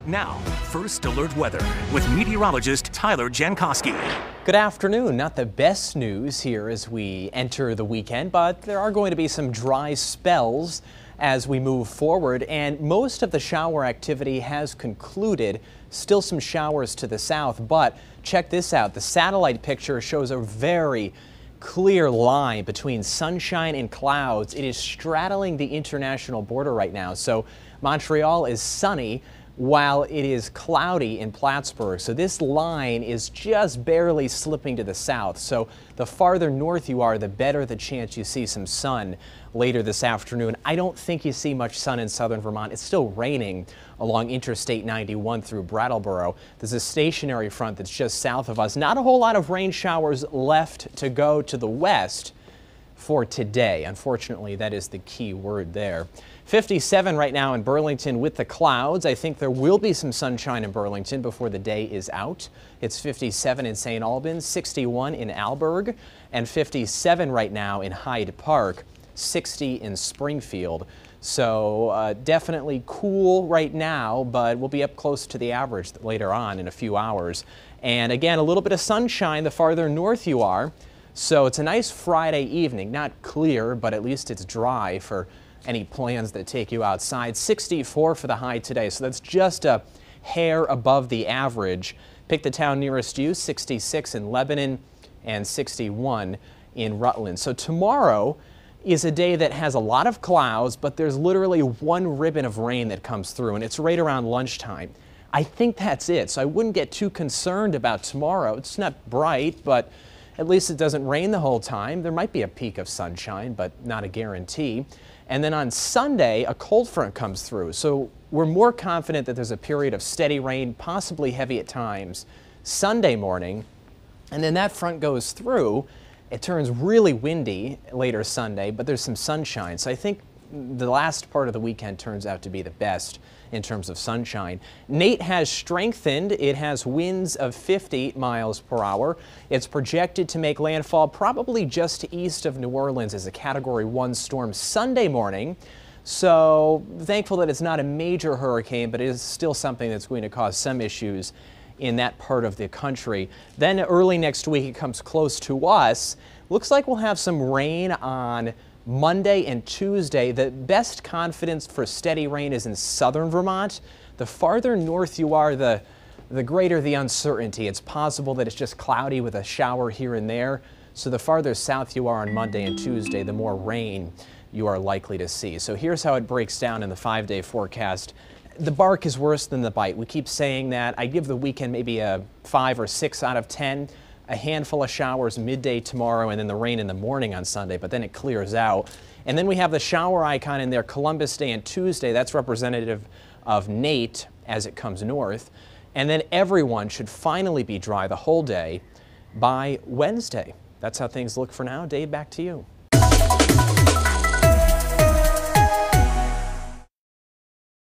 Now, First Alert Weather with meteorologist Tyler Jankowski. Good afternoon. Not the best news here as we enter the weekend, but there are going to be some dry spells as we move forward, and most of the shower activity has concluded. Still some showers to the south, but check this out. The satellite picture shows a very clear line between sunshine and clouds. It is straddling the international border right now. So Montreal is sunny while it is cloudy in Plattsburgh. So this line is just barely slipping to the south. So the farther north you are, the better the chance you see some sun later this afternoon. I don't think you see much sun in southern Vermont. It's still raining along Interstate 91 through Brattleboro. There's a stationary front that's just south of us. Not a whole lot of rain showers left to go to the west for today. Unfortunately, that is the key word there. 57 right now in Burlington with the clouds. I think there will be some sunshine in Burlington before the day is out. It's 57 in St. Albans, 61 in Alberg, and 57 right now in Hyde Park, 60 in Springfield. So definitely cool right now, but we'll be up close to the average later on in a few hours. And again, a little bit of sunshine the farther north you are. So it's a nice Friday evening, not clear, but at least it's dry for any plans that take you outside. 64 for the high today, so that's just a hair above the average. Pick the town nearest you, 66 in Lebanon and 61 in Rutland. So tomorrow is a day that has a lot of clouds, but there's literally one ribbon of rain that comes through, and it's right around lunchtime. I think that's it, so I wouldn't get too concerned about tomorrow. It's not bright, but at least it doesn't rain the whole time. There might be a peak of sunshine, but not a guarantee. And then on Sunday, a cold front comes through. So we're more confident that there's a period of steady rain, possibly heavy at times, Sunday morning. And then that front goes through. It turns really windy later Sunday, but there's some sunshine. So I think the last part of the weekend turns out to be the best in terms of sunshine. Nate has strengthened. It has winds of 50 miles per hour. It's projected to make landfall probably just east of New Orleans as a Category 1 storm Sunday morning. So thankful that it's not a major hurricane, but it is still something that's going to cause some issues in that part of the country. Then early next week, it comes close to us. Looks like we'll have some rain on Monday and Tuesday. The best confidence for steady rain is in southern Vermont. The farther north you are, the greater the uncertainty. It's possible that it's just cloudy with a shower here and there. So the farther south you are on Monday and Tuesday, the more rain you are likely to see. So here's how it breaks down in the 5-day forecast. The bark is worse than the bite. We keep saying that. I give the weekend maybe a 5 or 6 out of 10. A handful of showers midday tomorrow, and then the rain in the morning on Sunday, but then it clears out. And then we have the shower icon in there, Columbus Day and Tuesday. That's representative of Nate as it comes north. And then everyone should finally be dry the whole day by Wednesday. That's how things look for now. Dave, back to you.